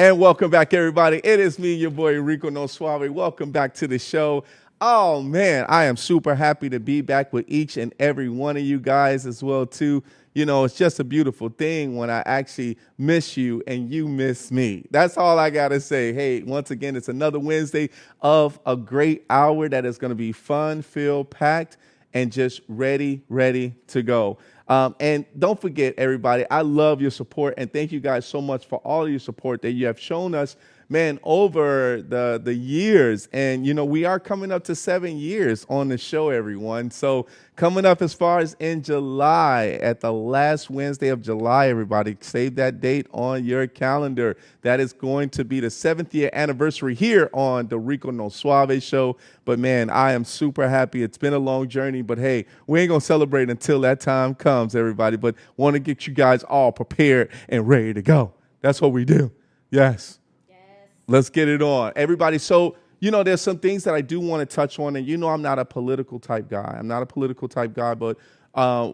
And welcome back, everybody. It is me, your boy, Rico No Suave. Welcome back to the show. Oh, man, I am super happy to be back with each and every one of you guys as well, too. You know, it's just a beautiful thing when I actually miss you and you miss me. That's all I got to say. Hey, once again, it's another Wednesday of a great hour that is going to be fun, filled, packed, and just ready to go. And don't forget, everybody, I love your support, and thank you guys so much for all of your support that you have shown us, man, over the years. And, you know, we are coming up to 7 years on the show, everyone. So coming up as far as in July, at the last Wednesday of July, everybody, save that date on your calendar. That is going to be the 7th year anniversary here on the Rico No Suave show. But, man, I am super happy. It's been a long journey, but, hey, we ain't going to celebrate until that time comes, everybody. But want to get you guys all prepared and ready to go. That's what we do. Yes. Let's get it on. Everybody, so, you know, there's some things that I do want to touch on, and you know I'm not a political type guy. But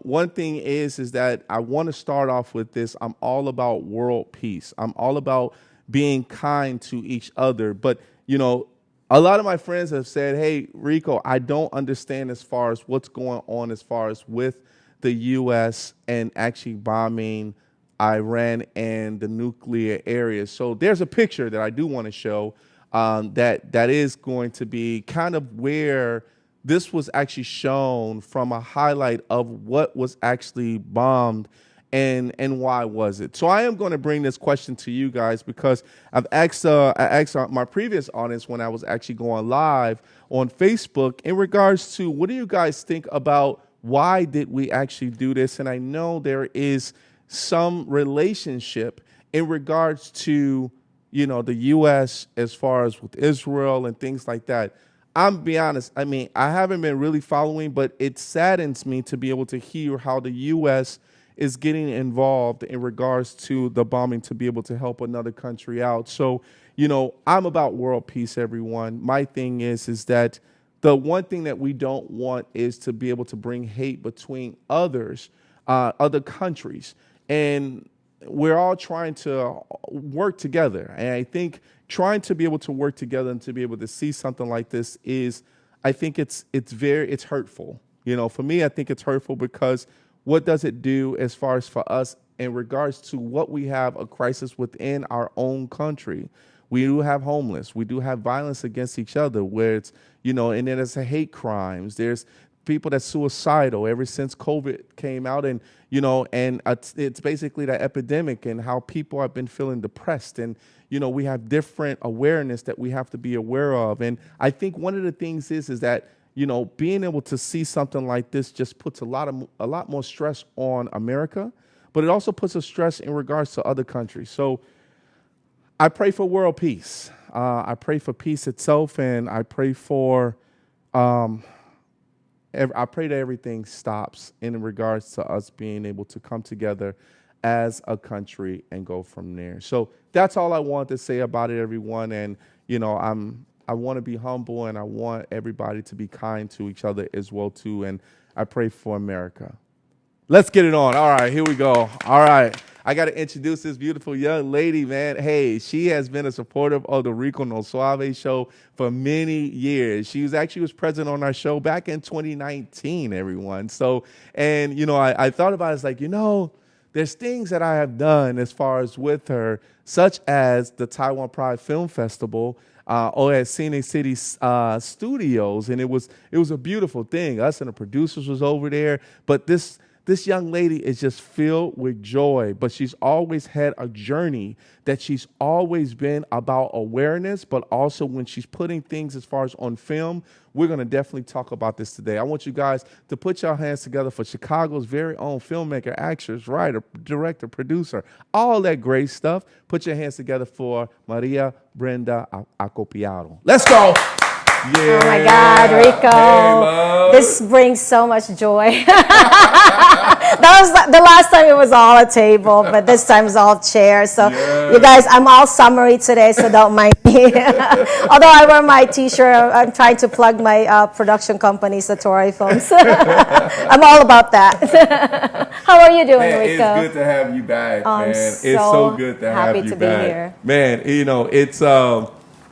one thing is that I want to start off with this. I'm all about world peace. I'm all about being kind to each other. But, you know, a lot of my friends have said, hey, Rico, I don't understand as far as what's going on as far as with the U.S. and actually bombing Iran and the nuclear areas. So there's a picture that I do want to show that is going to be kind of where this was actually shown from a highlight of what was actually bombed and why was it. So I am going to bring this question to you guys because I asked my previous audience when I was actually going live on Facebook in regards to what do you guys think about why did we actually do this? And I know there is some relationship in regards to, you know, the U.S. as far as with Israel and things like that. I'm be honest, I mean, I haven't been really following, but it saddens me to be able to hear how the U.S. is getting involved in regards to the bombing to be able to help another country out. So, you know, I'm about world peace, everyone. My thing is that the one thing that we don't want is to be able to bring hate between other countries. And we're all trying to work together. And I think trying to be able to work together and to be able to see something like this is, I think it's hurtful. You know, for me, I think it's hurtful because what does it do as far as for us in regards to what we have a crisis within our own country? We do have homeless. We do have violence against each other where it's, and then there's hate crimes. There's people that's suicidal ever since COVID came out. And, and it's basically the epidemic and how people have been feeling depressed. And, we have different awareness that we have to be aware of. And I think one of the things is that, being able to see something like this just puts a lot more stress on America, but it also puts a stress in regards to other countries. So I pray for world peace. I pray for peace itself, and I pray for, I pray that everything stops in regards to us being able to come together as a country and go from there. So that's all I want to say about it, everyone. And, I want to be humble, and I want everybody to be kind to each other as well, too. And I pray for America. Let's get it on. All right, here we go. All right. I got to introduce this beautiful young lady, man. Hey, she has been a supporter of the Rico No Suave show for many years. She was present on our show back in 2019, everyone. So, and, I thought about it, it's like, there's things that I have done as far as with her, such as the Taiwan Pride Film Festival, or at Scenic City Studios, and it was a beautiful thing. Us and the producers was over there, but this young lady is just filled with joy, but she's always had a journey that she's always been about awareness, but also when she's putting things as far as on film. We're going to definitely talk about this today. I want you guys to put your hands together for Chicago's very own filmmaker, actress, writer, director, producer, all that great stuff. Put your hands together for Maria Brenda Acopiado. Let's go. Yeah. Oh my God, Rico. Hey, this brings so much joy. That was the last time it was all a table, but this time it's all chairs. So you guys, I'm all summary today, so don't mind me. Although I wear my t-shirt, I'm trying to plug my production company, Satori Films. I'm all about that. How are you doing, Rico? It's good to have you back, man. It's so good to have you back. Happy to be here. Man,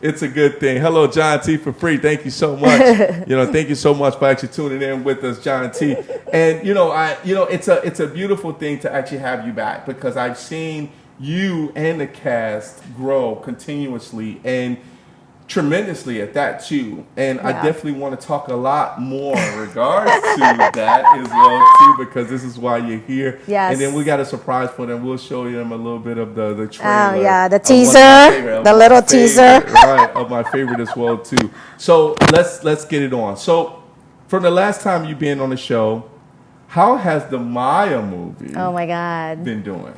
it's a good thing. Hello, John T. for free. Thank you so much. Thank you so much for actually tuning in with us, John T. And it's a beautiful thing to actually have you back, because I've seen you and the cast grow continuously and tremendously at that too. And I definitely want to talk a lot more in regards to that as well too, because this is why you're here. Yes. And then we got a surprise for them. We'll show them a little bit of the trailer. Oh yeah, the teaser, the little teaser. Right, of my favorite as well too. So let's get it on. So from the last time you've been on the show, how has the Maya movie been doing?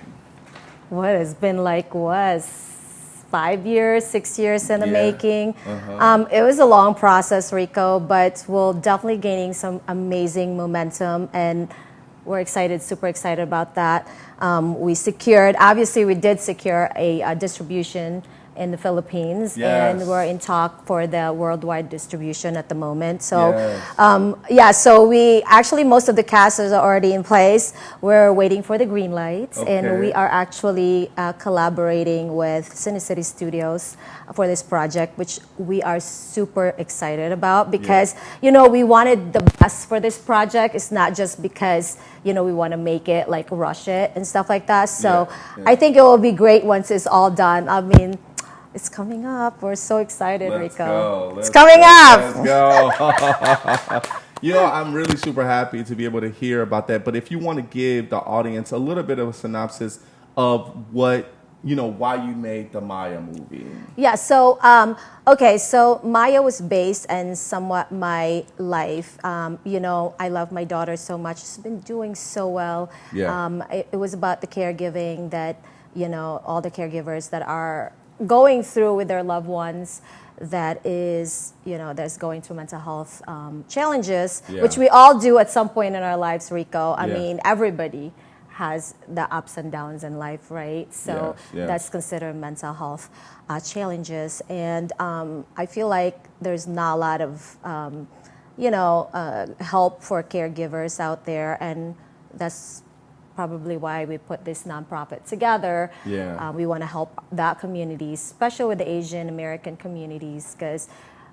What has been was 5 years, 6 years in the making. It was a long process, Rico, but we're definitely gaining some amazing momentum, and we're super excited about that. We did secure a distribution in the Philippines, and we're in talk for the worldwide distribution at the moment. So, so we actually, most of the cast is already in place. We're waiting for the green lights, and we are actually collaborating with Cine City Studios for this project, which we are super excited about, because, we wanted the best for this project. It's not just because, we want to make it, rush it and stuff like that. So I think it will be great once it's all done. I mean, it's coming up. We're so excited, Rico. It's coming up. Let's go. I'm really super happy to be able to hear about that. But if you want to give the audience a little bit of a synopsis of what, why you made the Maya movie. Yeah, so, so Maya was based on somewhat my life. I love my daughter so much. She's been doing so well. Yeah. It was about the caregiving that, all the caregivers that are going through with their loved ones that's going through mental health challenges, which we all do at some point in our lives, Rico. I mean, everybody has the ups and downs in life, right? So that's considered mental health challenges. And I feel like there's not a lot of, help for caregivers out there. And that's probably why we put this nonprofit together. We want to help that community, especially with the Asian American communities, because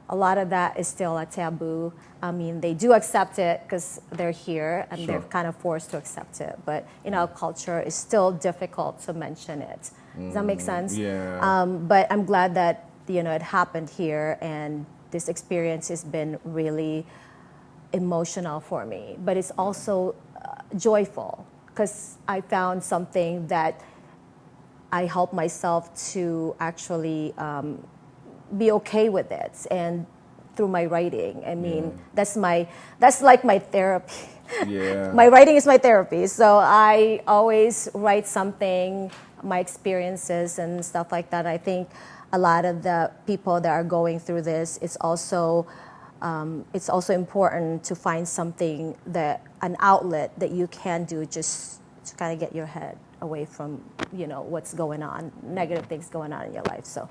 a lot of that is still a taboo. I mean, they do accept it because they're here and they're kind of forced to accept it. But in our culture, it's still difficult to mention it. Does that make sense? Yeah. But I'm glad that it happened here, and this experience has been really emotional for me. But it's also joyful because I found something that I helped myself to actually be okay with it, and through my writing. I mean, that's like my therapy. Yeah. My writing is my therapy. So I always write something, my experiences and stuff like that. I think a lot of the people that are going through this, it's also important to find something, an outlet that you can do just to kind of get your head away from what's going on, negative things going on in your life. So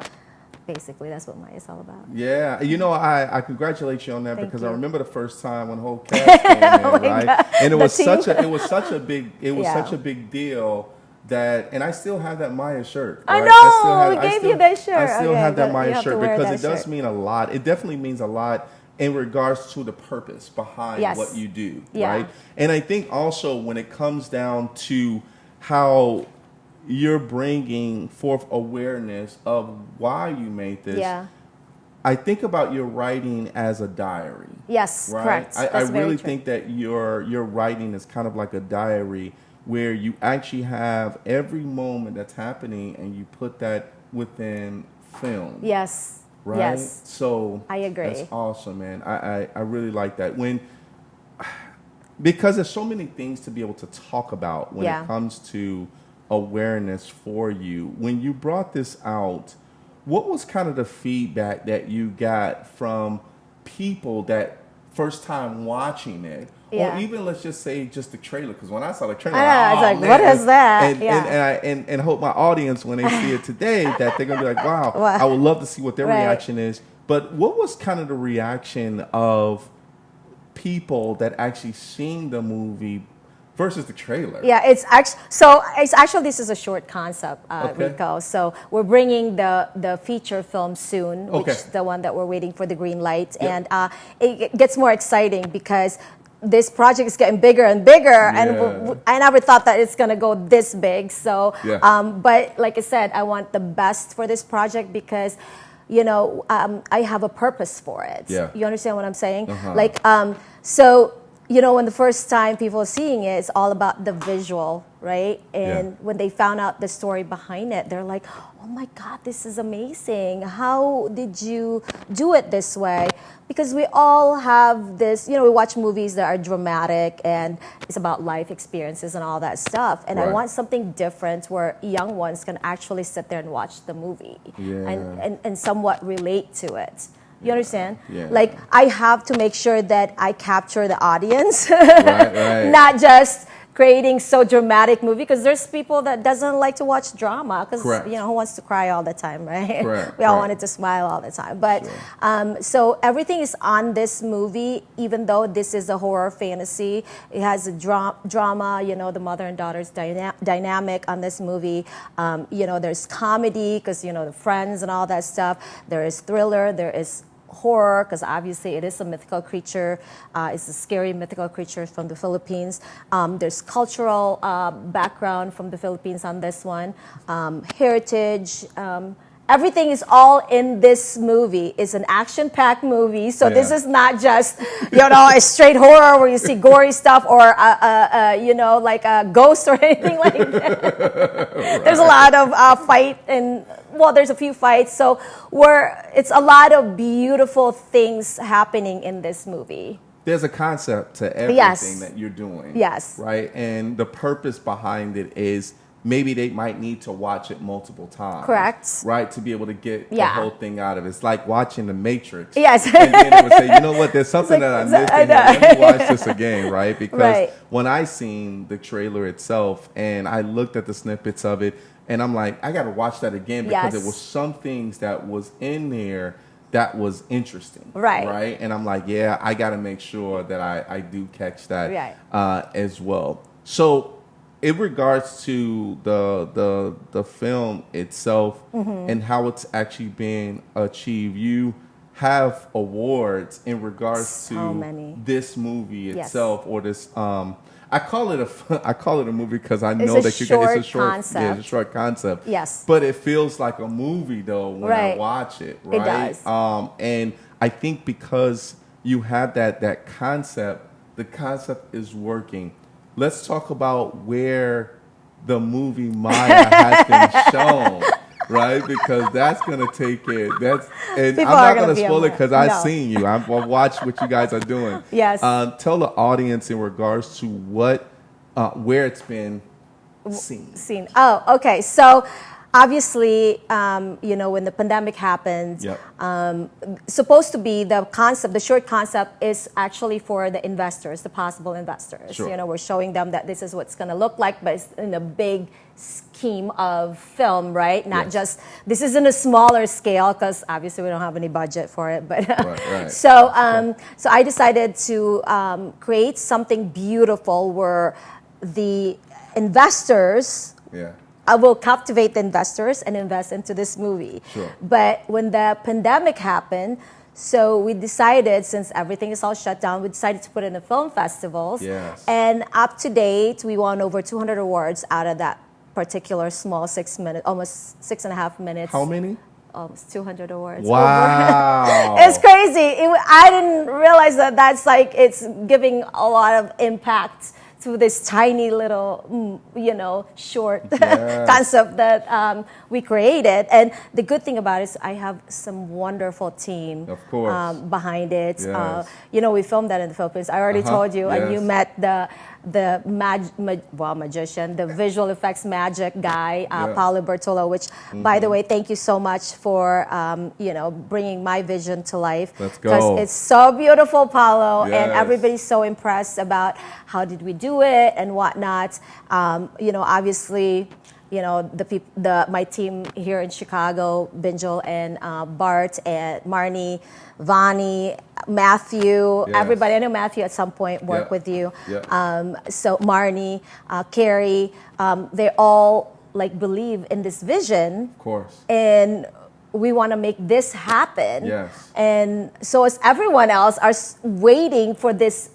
basically, that's what Maya's all about. Yeah, I congratulate you on that, Thank because you. I remember the first time when the whole cast came in, Oh my right? God. And it The was team. such a big deal that, and I still have that Maya shirt. I Right? know, we gave you that shirt. I still Okay, have that good. Maya You have to shirt wear because that it does shirt. mean a lot. It definitely means a lot in regards to the purpose behind Yes. what you do, Yeah. right? And I think also when it comes down to how you're bringing forth awareness of why you made this. Yeah. I think about your writing as a diary. Yes, Right? correct. I That's very really true. think that your writing is kind of like a diary where you actually have every moment that's happening and you put that within film. Yes. Right? Yes. So I agree. that's awesome, man. I really like that. Because there's so many things to be able to talk about when Yeah. it comes to awareness for you. When you brought this out, what was kind of the feedback that you got from people that first time watching it? Yeah. Or even, let's just say, just the trailer? Because when I saw the trailer, I know, I was "Oh, like, man." what is that? And, Yeah. and hope my audience, when they see it today, that they're gonna be like, wow, Wow. I would love to see what their Right. reaction is. But what was kind of the reaction of people that actually seen the movie versus the trailer? Yeah, it's actually this is a short concept, Okay. Rico. So we're bringing the feature film soon, which Okay. is the one that we're waiting for the green light, Yep. and it gets more exciting because this project is getting bigger and bigger, and Yeah. I never thought that it's gonna go this big. So, Yeah. but like I said, I want the best for this project because. I have a purpose for it. Yeah. You understand what I'm saying? Uh-huh. Like, so, when the first time people are seeing it, it's all about the visual, right? And Yeah. when they found out the story behind it, they're like, oh my God, this is amazing. How did you do it this way? Because we all have this, we watch movies that are dramatic and it's about life experiences and all that stuff. And I Right. want something different where young ones can actually sit there and watch the movie Yeah. and somewhat relate to it. You understand? Yeah. Like, I have to make sure that I capture the audience, Right. not just creating so dramatic movie, because there's people that doesn't like to watch drama because Correct. who wants to cry all the time, right? Correct, We all correct. wanted to smile all the time. But Sure. so everything is on this movie, even though this is a horror fantasy. It has a drama, the mother and daughter's dynamic on this movie. There's comedy because the friends and all that stuff. There is thriller. There is horror, because obviously it is a mythical creature. It's a scary mythical creature from the Philippines. There's cultural background from the Philippines on this one. Heritage. Everything is all in this movie. It's an action-packed movie, so this Yeah. is not just a straight horror where you see gory stuff or like a ghost or anything like that. There's a lot of fight and there's a few fights. So it's a lot of beautiful things happening in this movie. There's a concept to everything Yes. that you're doing. Yes. Right? And the purpose behind it is maybe they might need to watch it multiple times. Correct. Right? To be able to get the Yeah. whole thing out of it. It's like watching The Matrix. Yes. And then it would say, you know what, there's something like- that I missed I in here. know. Let me watch this again, right? Because Right. when I seen the trailer itself and I looked at the snippets of it, and I'm like, I got to watch that again because Yes. there was some things that was in there that was interesting. Right. Right? And I'm like, yeah, I got to make sure that I do catch that Right. as well. So, in regards to the film itself Mm-hmm. and how it's actually being achieved, you have awards in regards So to many. this movie Yes. itself, or this. I call it I call it a movie because I It's know a that you can. It's a short short concept. Yeah, it's a short concept. Yes. But it feels like a movie though when I Right. watch it. It Right. does. And I think because you have that concept, the concept is working. Let's talk about where the movie Maya has been shown. Right, because that's gonna take it. And People I'm are not gonna gonna be spoil it upset. because I've No. seen you. I've watched what you guys are doing. Yes. Tell the audience in regards to where it's been seen. Seen. Oh, okay. So obviously, when the pandemic happened, Yep. supposed to be the concept, the short concept is actually for the investors, the possible investors. Sure. We're showing them that this is what's going to look like, but it's in a big scheme of film, right? Not Yes. just, this is in a smaller scale because obviously we don't have any budget for it. But Right. so I decided to create something beautiful where the investors, Yeah. I will captivate the investors and invest into this movie. Sure. But when the pandemic happened, so we decided, since everything is all shut down, we decided to put it in the film festivals. Yes. And up to date, we won over 200 awards out of that particular small 6 minute, almost 6.5 minutes. How many? Almost 200 awards. Wow. It's crazy. I didn't realize that that's like, it's giving a lot of impact to this tiny little, short Yes. concept that we created. And the good thing about it is I have some wonderful team Of course. behind it. Yes. We filmed that in the Philippines. I already told you, and you Yes. met the magician, the visual effects magic guy, Yeah. Paulo Bertolo, which, by the way, thank you so much for, bringing my vision to life. Let's Because go. it's so beautiful, Paulo, and Yes. everybody's so impressed about how did we do it and whatnot. Obviously, my team here in Chicago, Binjal and Bart and Marnie, Vani, Matthew, Yes. everybody. I know Matthew at some point worked Yeah. with you. Yeah. So Marnie, Carrie, they all believe in this vision, Of course. and we want to make this happen. Yes. And so as everyone else are waiting for this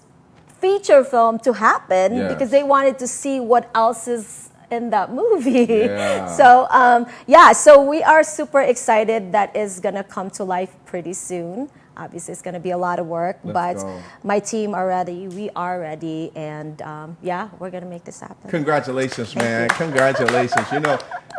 feature film to happen Yes. because they wanted to see what else is in that movie. Yeah. So we are super excited that is going to come to life pretty soon. Obviously, it's going to be a lot of work, Let's but go. my team are ready. We are ready, and we're going to make this happen. Congratulations, man. Congratulations.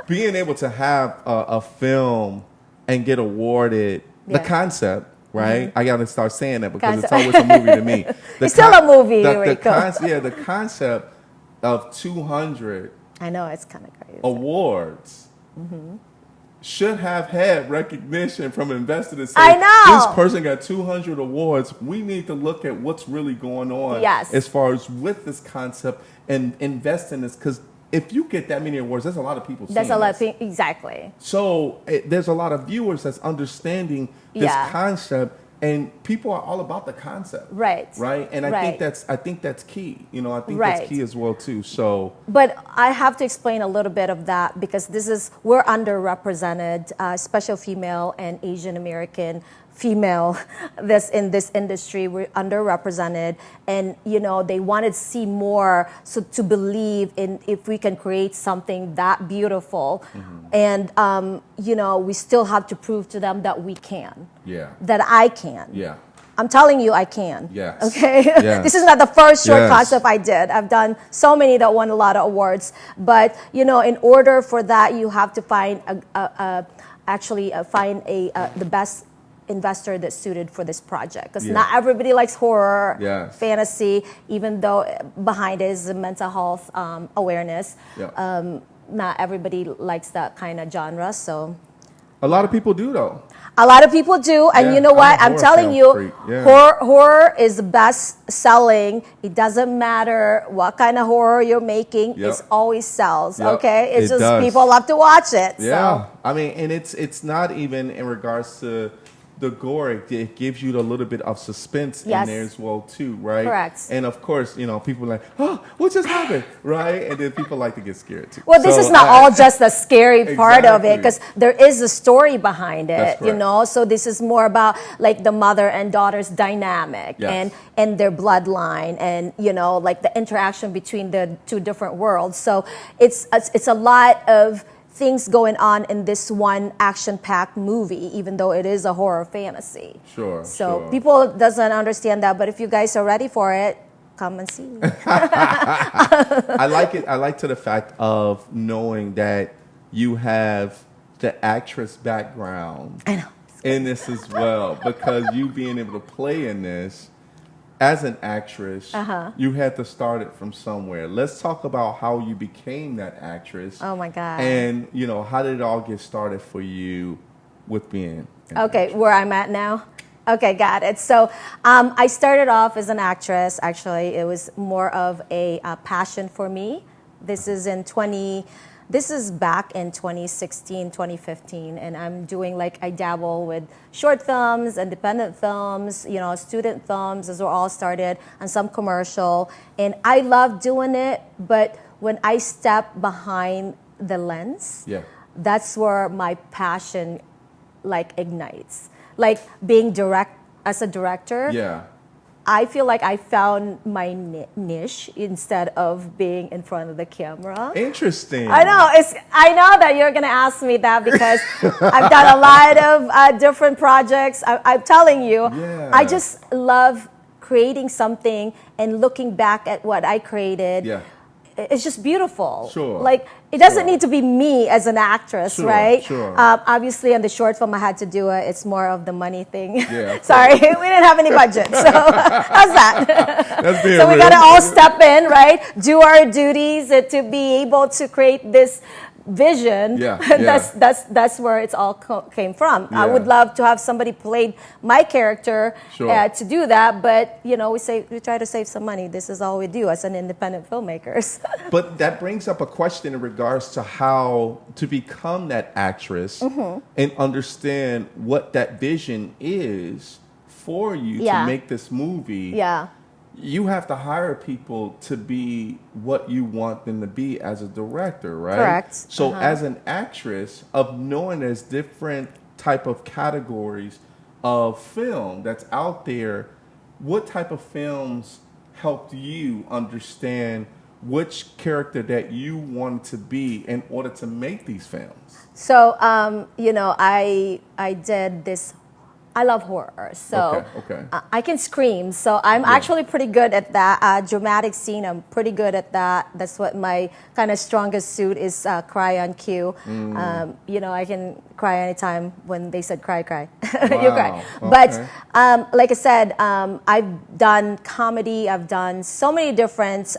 Being able to have a film and get awarded the Yeah. concept, right? I got to start saying that because Concept. it's always a movie to me. It's still a movie, Rico. The concept of 200 I know, it's kind of crazy. awards should have had recognition from investors to say, I know. this person got 200 awards. We need to look at what's really going on Yes. as far as with this concept and invest in this. Because if you get that many awards, there's a lot of people That's seeing a lot of this. things, exactly. So there's a lot of viewers that's understanding this Yeah. concept, and people are all about the concept. Right. Right. And I Right. think that's key. I think Right. that's key as well too. So But I have to explain a little bit of that because we're underrepresented, special female and Asian American female in this industry. We're underrepresented, and they wanted to see more, so to believe in if we can create something that beautiful, and we still have to prove to them that we can, yeah. that I can. Yeah. I'm telling you, I can. Yes. Okay. Yes. This is not the first short Yes. concept I did. I've done so many that won a lot of awards. But in order for that, you have to find the best investor that's suited for this project. Because Yeah. not everybody likes horror, Yes. fantasy, even though behind it is the mental health awareness. Yeah. Not everybody likes that kind of genre. So. A lot of people do though. A lot of people do, and Yeah, you know what? I'm a I'm horror telling film you, freak, yeah. horror is the best selling. It doesn't matter what kind of horror you're making; Yep. it always sells. Yep, Okay, it's it just does. people love to watch it. Yeah. I mean, and it's not even in regards to the gore, it gives you a little bit of suspense Yes. in there as well too, right? Correct. And of course, people are like, oh, what just happened, right? And then people like to get scared too. Well, this So is not all just the scary part of it, Exactly. because there is a story behind That's it, you correct. know. So this is more about like the mother and daughter's dynamic, Yes. and their bloodline, and like the interaction between the two different worlds. So it's a lot of things going on in this one action-packed movie, even though it is a horror fantasy. Sure. So sure. people doesn't understand that, but if you guys are ready for it, come and see. I like it. I like to the fact of knowing that you have the actress background I know. in this as well, because you being able to play in this as an actress, you had to start it from somewhere. Let's talk about how you became that actress. Oh my God. And how did it all get started for you with being an Okay, actress? where I'm at now? Okay, got it. So I started off as an actress. Actually, it was more of a passion for me. This is back in 2016, 2015, and I'm doing I dabble with short films, independent films, student films. Those were all started, and some commercial. And I love doing it, but when I step behind the lens, Yeah. that's where my passion ignites. Like being as a director, Yeah. I feel like I found my niche instead of being in front of the camera. Interesting. I know that you're gonna ask me that because I've done a lot of different projects. I'm telling you, Yeah. I just love creating something and looking back at what I created. Yeah. It's just beautiful. Sure. It doesn't Sure. need to be me as an actress, Sure, right? sure. Obviously, in the short film, I had to do it. It's more of the money thing. Yeah, of Sorry, we didn't have any budget. So how's that? That's being So we real. got to all step in, right? Do our duties to be able to create this vision. Yeah, yeah. That's where it's all came from. I Yeah. would love to have somebody played my character Sure. to do that, but we try to save some money. This is all we do as an independent filmmakers. But that brings up a question in regards to how to become that actress Mm-hmm. and understand what that vision is for you Yeah. to make this movie. Yeah. You have to hire people to be what you want them to be as a director, right? Correct. So as an actress, of knowing there's different type of categories of film that's out there, what type of films helped you understand which character that you wanted to be in order to make these films? So, I did this. I love horror, so Okay. I can scream. So I'm actually pretty good at that. Dramatic scene, I'm pretty good at that. That's what my kind of strongest suit is. Cry on cue. I can cry anytime when they said cry. You cry. Wow, But okay. like I said, I've done comedy. I've done so many different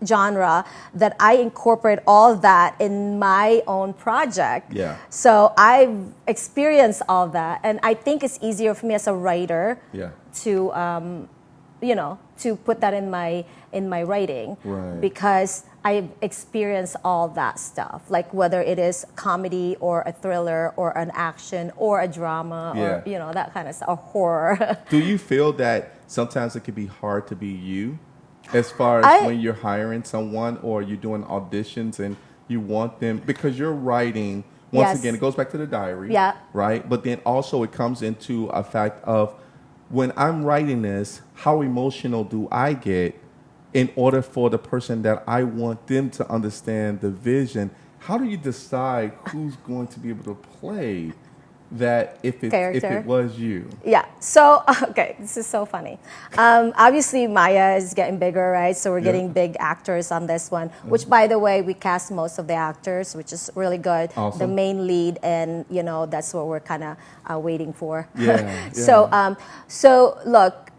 genre that I incorporate all of that in my own project. Yeah. So I've experienced all that, and I think it's easier for me as a writer Yeah. to to put that in my writing, Right. because I've experienced all that stuff, like whether it is comedy or a thriller or an action or a drama Yeah. or that kind of stuff, or horror. Do you feel that sometimes it can be hard to be you as far as when you're hiring someone or you're doing auditions and you want them, because you're writing, once Yes. again, it goes back to the diary, Yeah. right? But then also it comes into a fact of when I'm writing this, how emotional do I get in order for the person that I want them to understand the vision? How do you decide who's going to be able to play that if Character. it was you? Yeah. So, okay, this is so funny. Obviously, Maya is getting bigger, right? So we're Yeah. getting big actors on this one, which, by the way, we cast most of the actors, which is really good. Awesome. The main lead, and that's what we're kind of waiting for. Yeah, So look,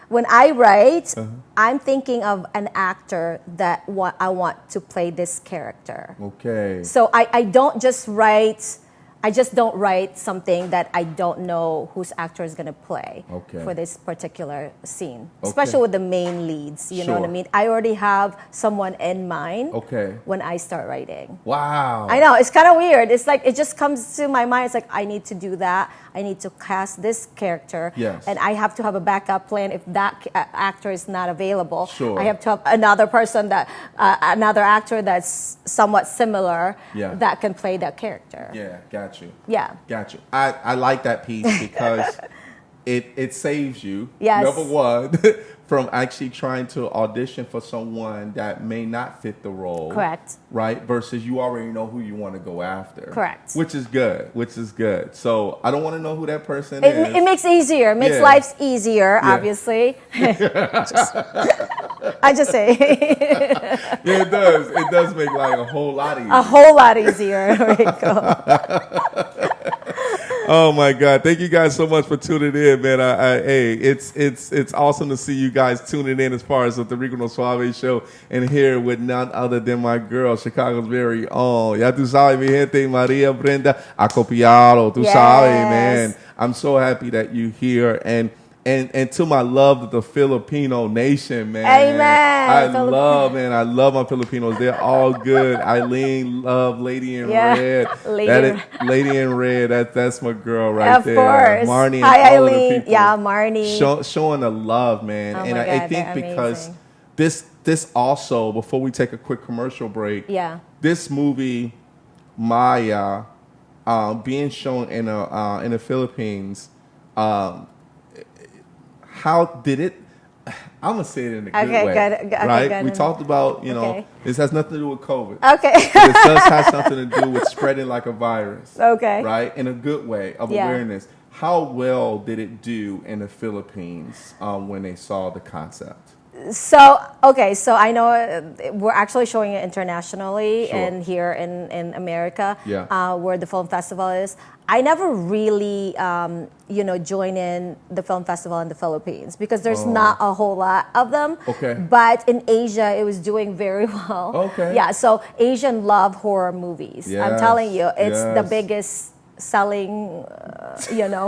when I write, I'm thinking of an actor that I want to play this character. Okay. So I don't just write I just don't write something that I don't know whose actor is going to play Okay. for this particular scene, Okay. especially with the main leads. You know what I Sure. mean? I already have someone in mind Okay. when I start writing. Wow. I know, it's kind of weird. It's like, it just comes to my mind. It's like, I need to do that. I need to cast this character. Yes. And I have to have a backup plan if that actor is not available. Sure. I have to have another person another actor that's somewhat similar Yeah. that can play that character. Yeah, got you. Yeah. Got you. I like that piece because it saves you, Yes. number one, from actually trying to audition for someone that may not fit the role. Correct. Right? Versus you already know who you want to go after. Correct. Which is good. So I don't want to know who that person It, is. it makes easier. It makes Yeah. life easier, Yeah. obviously. I just say Yeah, it does. It does make life a whole lot easier. a whole lot easier, Rico. Oh my God! Thank you guys so much for tuning in, man. Hey, it's awesome to see you guys tuning in as far as the Rico No Suave show, and here with none other than my girl, Chicago's very own. Ya tú sabes, mi gente, Maria Brenda Acopiado. Tú sabes, man. I'm so happy that you're here, and to my love of the Filipino nation, man. Amen. I love my Filipinos. They're all good. Eileen, love Lady in Red. Lady in Red. That's my girl right Of there. course. Marnie and Hi, all of the Eileen. people. Yeah, Marnie. Showing the love, man. Oh and my I God, think they're because amazing. this also, before we take a quick commercial break, Yeah. this movie, Maya, being shown in the Philippines, how did it? I'm gonna say it in a good way, right? good. We talked about, Okay. this has nothing to do with COVID. Okay. This does have something to do with spreading like a virus. Okay. Right? In a good way of Yeah. awareness. How well did it do in the Philippines when they saw the concept? So I know we're actually showing it internationally Sure. and here in America, Yeah. where the film festival is. I never really, join in the film festival in the Philippines because there's not a whole lot of them. Okay. But in Asia, it was doing very well. Okay. Yeah, so Asian love horror movies. I'm Yes, telling you, it's the yes. biggest selling,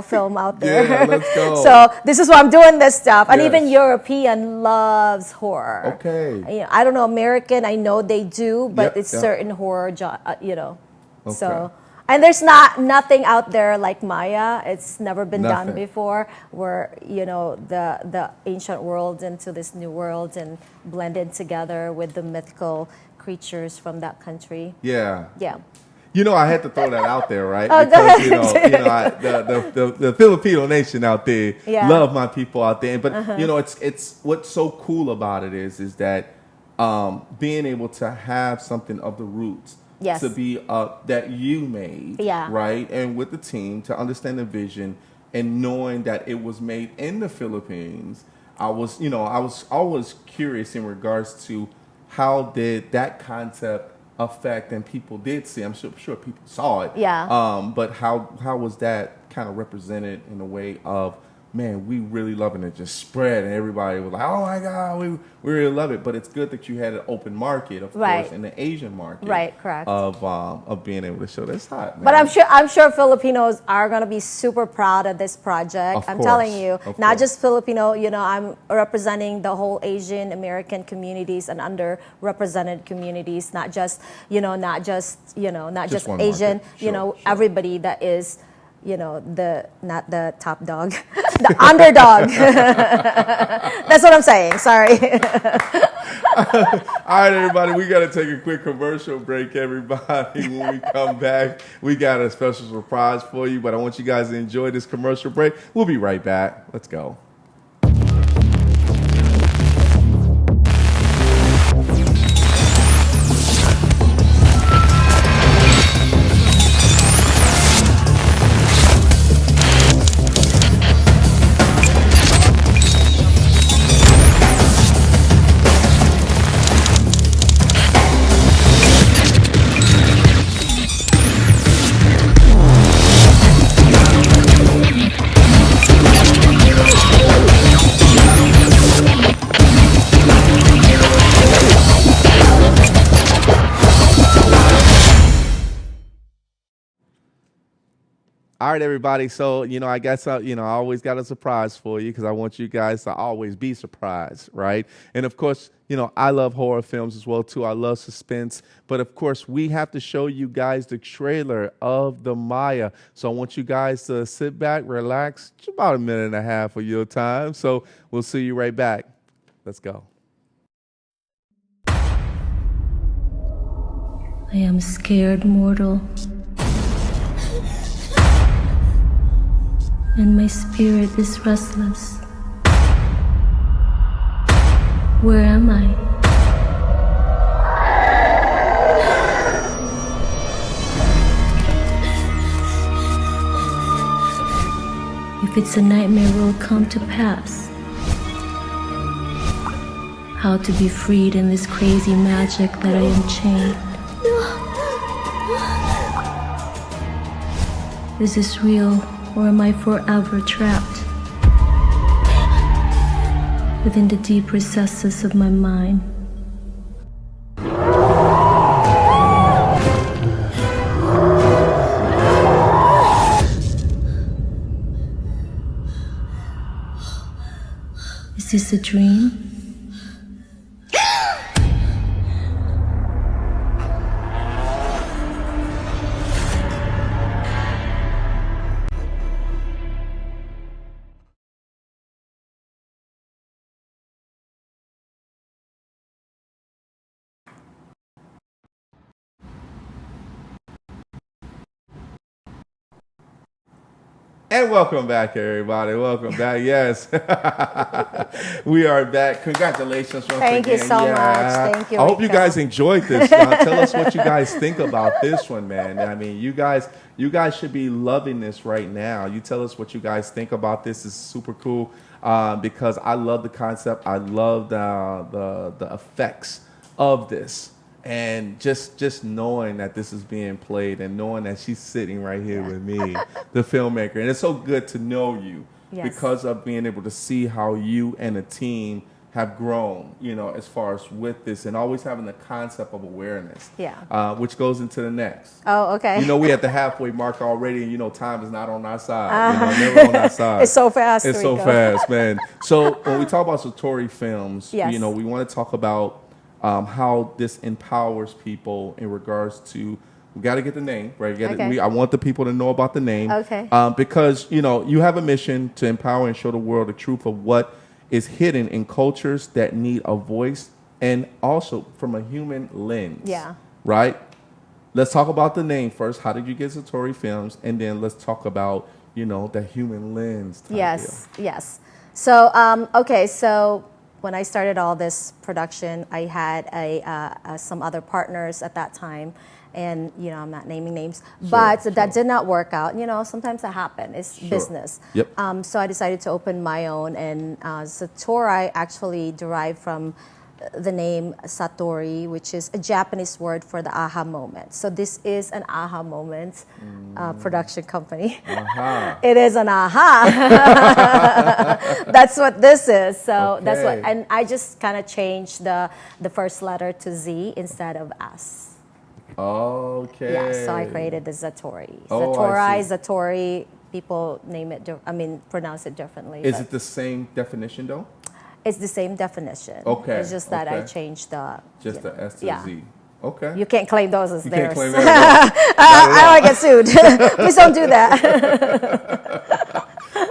film out there. Yeah, let's go. So this is why I'm doing this stuff. And Yes. even European loves horror. Okay. I don't know, American, I know they do, but Yep, it's yep. certain horror, Okay. So, and there's nothing out there like Maya. It's never been done Nothing. before, where, the ancient world into this new world and blended together with the mythical creatures from that country. Yeah. Yeah. I had to throw that out there, right? Oh, go because ahead. the Filipino nation out there Yeah. love my people out there. But it's what's so cool about it is that being able to have something of the roots Yes. to be that you made, Yeah. right, and with the team to understand the vision and knowing that it was made in the Philippines. I was always curious in regards to how did that concept affect, and people did see. I'm sure people saw it. Yeah. But how was that kind of represented in a way of, man, we really love it, and it just spread, and everybody was like, oh my God, we really love it. But it's good that you had an open market, of Right. course, in the Asian market, Right, correct. of being able to show. That's hot, man. But I'm sure Filipinos are gonna be super proud of this project. Of I'm course, telling you, of not course. just Filipino. I'm representing the whole Asian American communities and underrepresented communities. Not just one Asian. market. Sure. Everybody that is. Not the top dog, the underdog. That's what I'm saying. Sorry. All right, everybody, we got to take a quick commercial break, everybody. When we come back, we got a special surprise for you, but I want you guys to enjoy this commercial break. We'll be right back. Let's go. All right, everybody. So, I guess, I always got a surprise for you because I want you guys to always be surprised, right? And of course, I love horror films as well, too. I love suspense. But of course, we have to show you guys the trailer of The Maya. So I want you guys to sit back, relax, just about a minute and a half of your time. So we'll see you right back. Let's go. I am scared mortal, and my spirit is restless. Where am I? If it's a nightmare will come to pass, how to be freed in this crazy magic that I am chained. Is this real, or am I forever trapped within the deep recesses of my mind? Is this a dream? And welcome back, everybody. Welcome back. Yes, we are back. Congratulations once again. Thank you so much. Thank you, I hope you Rico. guys enjoyed this. Tell us what you guys think about this one, man. I mean, you guys should be loving this right now. You tell us what you guys think about this. It's super cool because I love the concept. I love the effects of this. And just knowing that this is being played and knowing that she's sitting right here with me, the filmmaker. And it's so good to know you because of being able to see how you and the team have grown, as far as with this and always having the concept of awareness, which goes into the next. Oh, okay. We at the halfway mark already, and time is not on our side. Never on our side. It's so fast, It's Rico. so fast, man. So when we talk about Satori films, Yes. we want to talk about how this empowers people in regards to, we got to get the name, right? I want the people to know about the name. Okay. Because, you have a mission to empower and show the world the truth of what is hidden in cultures that need a voice and also from a human lens. Yeah. Right? Let's talk about the name first. How did you get Satori Films? And then let's talk about, the human lens type Yes. So, so when I started all this production, I had some other partners at that time, and I'm not naming names, but that did not work out. Sometimes that happens. It's business. Yep. So I decided to open my own, and Satori actually derived from the name Satori, which is a Japanese word for the aha moment. So this is an aha moment production company. It is an aha. That's what this is. So that's what, and I just kind of changed the first letter to Z instead of S. Okay. Yeah, so I created the Satori. Oh, Satori, people name it, pronounce it differently. Is it the same definition though? It's the same definition. Okay. It's just that I changed the... Just the S to Z. Okay. You can't claim those as theirs. Can't claim that. I don't get sued. Please don't do that.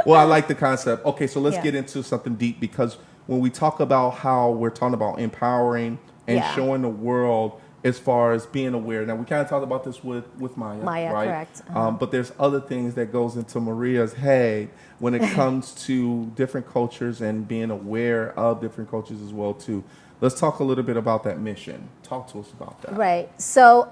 Well, I like the concept. Okay, so let's get into something deep because when we talk about how we're talking about empowering and showing the world as far as being aware. Now, we kind of talked about this with Maya, Maya, right? correct. But there's other things that goes into Maria's head when it comes to different cultures and being aware of different cultures as well, too. Let's talk a little bit about that mission. Talk to us about that. Right. So,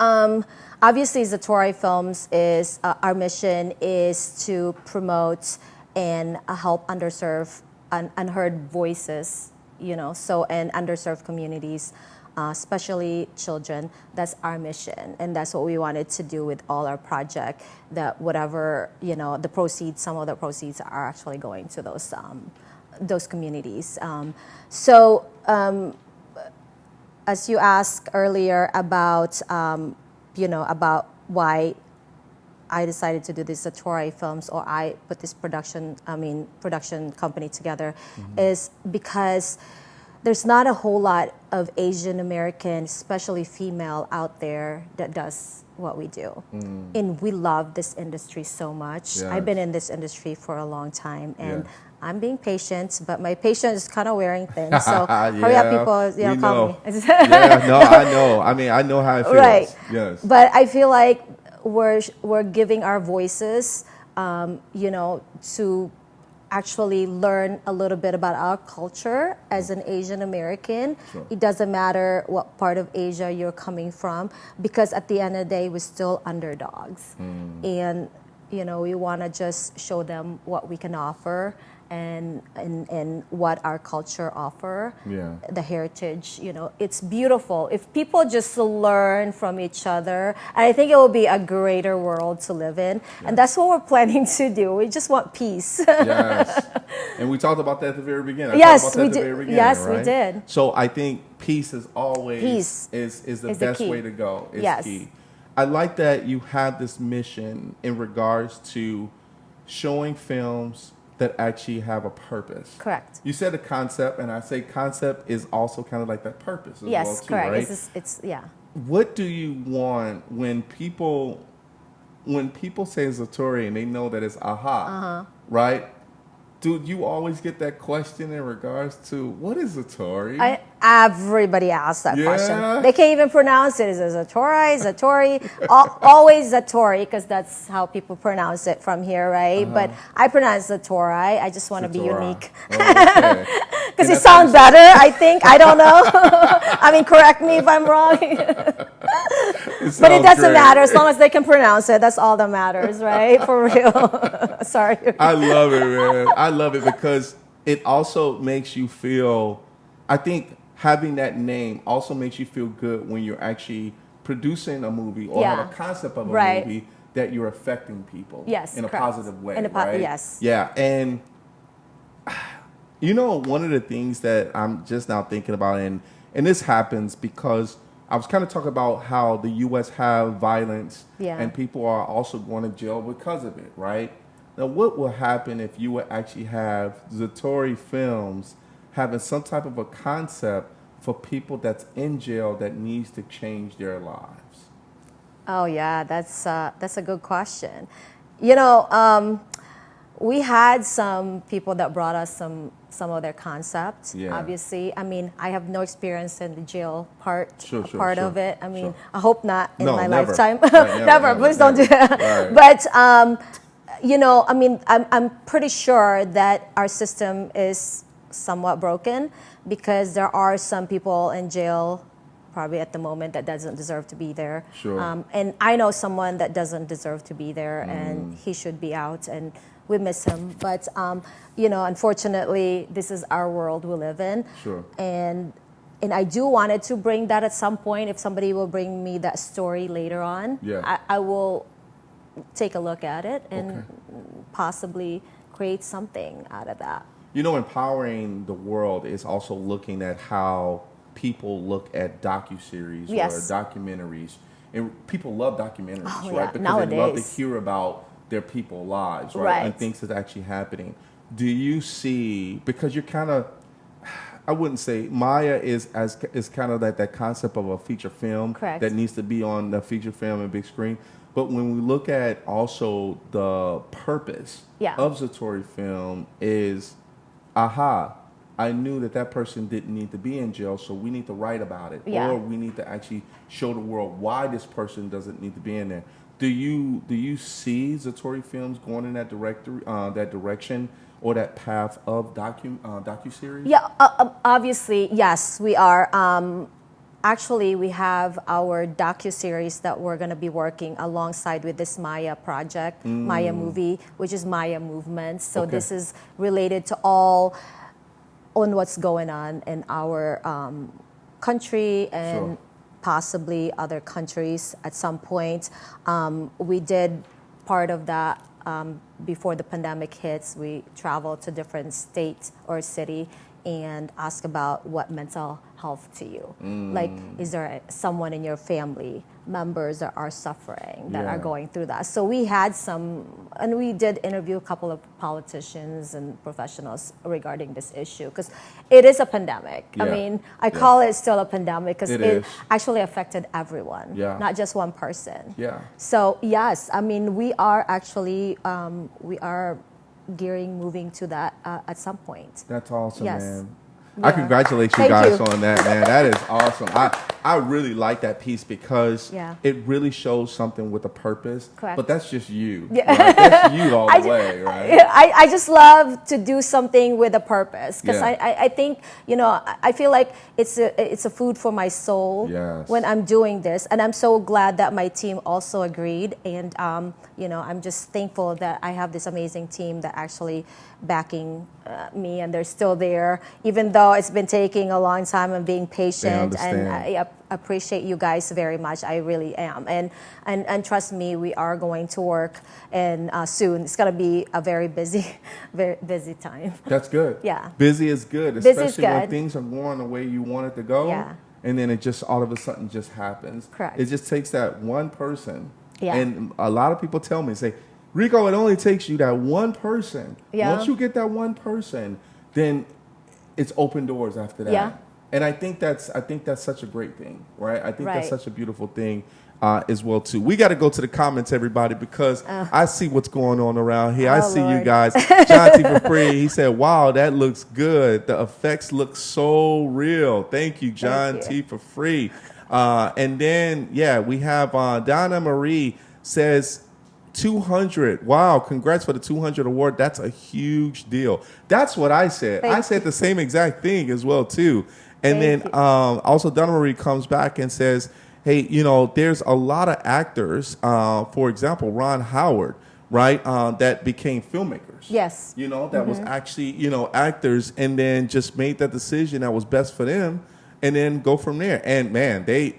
obviously, Satori Films is, our mission is to promote and help underserved, unheard voices, and underserved communities. Especially children. That's our mission, and that's what we wanted to do with all our project. That whatever the proceeds, some of the proceeds are actually going to those communities. As you asked earlier about about why I decided to do this Satori Films, or I put this production company together, is because there's not a whole lot of Asian American, especially female, out there that does what we do. And we love this industry so much. Yes. I've been in this industry for a long time, and Yes. I'm being patient, but my patience is kind of wearing thin. So hurry up, people. We Call know. me. Yeah, no, I know. I mean, I know how it feels. Right. Yes. But I feel like we're giving our voices, to actually learn a little bit about our culture as an Asian American. Sure. It doesn't matter what part of Asia you're coming from, because at the end of the day, we're still underdogs. And, we want to just show them what we can offer and what our culture offer. Yeah. The heritage, it's beautiful. If people just learn from each other, and I think it will be a greater world to live in. Yeah. And that's what we're planning to do. We just want peace. Yes. And we talked about that at the very beginning. Yes, we did. Yes, we did. So I think peace is always Peace is the is the best key. way to go. Is Yes. key. I like that you have this mission in regards to showing films that actually have a purpose. Correct. You said a concept, and I say concept is also kind of like that purpose as Yes, well too, correct. right? It's yeah. What do you want when people say Zatori and they know that it's aha, right? Do you always get that question in regards to what is Zatori? Everybody asks that Yeah. question. They can't even pronounce it. Is it Zatori? Always Zatori, because that's how people pronounce it from here, right? But I pronounce Zatori. I just want to be Zatora. unique. Oh, okay. Because And it sounds better, I think. I don't know. I mean, correct me if I'm wrong. But it doesn't matter. As long as they can pronounce it, that's all that matters, right? For real. Sorry. I love it, man. I love it because it also makes you feel, I think having that name also makes you feel good when you're actually producing a movie or have a concept of a Right. movie that you're affecting people Yes, in a correct. positive way, In a right? yes. Yeah, and one of the things that I'm just now thinking about, and this happens because I was kind of talking about how the U.S. have violence, Yeah. and people are also going to jail because of it, right? Now, what will happen if you would actually have Zatori Films having some type of a concept for people that's in jail that needs to change their lives? Oh yeah, that's a good question. We had some people that brought us some of their concepts. Yeah. Obviously, I mean, I have no experience in the jail part Sure, of it. I mean, sure. I hope not in No, my never. lifetime. Right, never. Please don't do that. Right. But I mean, I'm pretty sure that our system is somewhat broken, because there are some people in jail probably at the moment that doesn't deserve to be there. Sure. And I know someone that doesn't deserve to be there, and he should be out, and we miss him. But, unfortunately, this is our world we live in. Sure. And I do wanted to bring that at some point. If somebody will bring me that story later on, Yeah. I will take a look at it and possibly create something out of that. Empowering the world is also looking at how people look at docuseries Yes. or documentaries. And people love documentaries, Oh, right? yeah. Because they love to Nowadays. hear about their people's lives, right? Right. And things that's actually happening. Do you see, because you're kind of, I wouldn't say Maya is kind of like that concept of a feature film Correct. that needs to be on the feature film and big screen. But when we look at also the purpose Yeah. of Zatori Film is, I knew that person didn't need to be in jail, so we need to write about it. Yeah. Or we need to actually show the world why this person doesn't need to be in there. Do you see Zatori Films going in that direction or that path of docuseries? Yeah, obviously, yes, we are. Actually, we have our docuseries that we're going to be working alongside with this Maya project, Maya movie, which is Maya Movement. So Okay. this is related to all on what's going on in our country and Sure. possibly other countries at some point. We did part of that before the pandemic hits, we travel to different states or city and ask about what mental health to you. Like, is there someone in your family members that are suffering, that are going through that? So we had some, and we did interview a couple of politicians and professionals regarding this issue, because it is a pandemic. I mean, I call it still a pandemic because it actually affected everyone, not just one person. So yes, I mean, we are actually, we are moving to that at some point. That's awesome, Yes. man. I congratulate you Thank guys you. on that, man. That is awesome. I really like that piece because it really shows something with a purpose. Correct. But that's just you. Right? That's you all the way, right? I just love to do something with a purpose, because I think, you know, I feel like it's a food for my soul when I'm doing this, and I'm so glad that my team also agreed, and you know, I'm just thankful that I have this amazing team that actually backing me, and they're still there, even though it's been taking a long time and being patient. And I appreciate you guys very much. I really am. And trust me, we are going to work, and soon it's going to be a very busy time. That's good. Yeah. Busy is good, Busy is especially when good. things are going the way you want it to go. Yeah. And then it just all of a sudden just happens. Correct. It just takes that one person. Yeah. And a lot of people tell me, say, Rico, it only takes you that one person. Yeah. Once you get that one person, then it's open doors after that. Yeah. And I think that's such a great thing, right? I think that's Right. such a beautiful thing as well too. We got to go to the comments, everybody, because I see what's going on around here. I see you Lord. guys. John T. for free. He said, "Wow, that looks good. The effects look so real." Thank you, John Thank T. for free. And then we have Donna Marie says 200. Wow, congrats for the 200 award. That's a huge deal. That's what I said. I said the same exact thing as well too. And Thank then also Donna Marie comes back and says, hey, you know, there's a lot of actors, for example, Ron Howard, right, that became filmmakers. Yes. You know, that was actually, you know, actors, and then just made that decision that was best for them, and then go from there. And man, they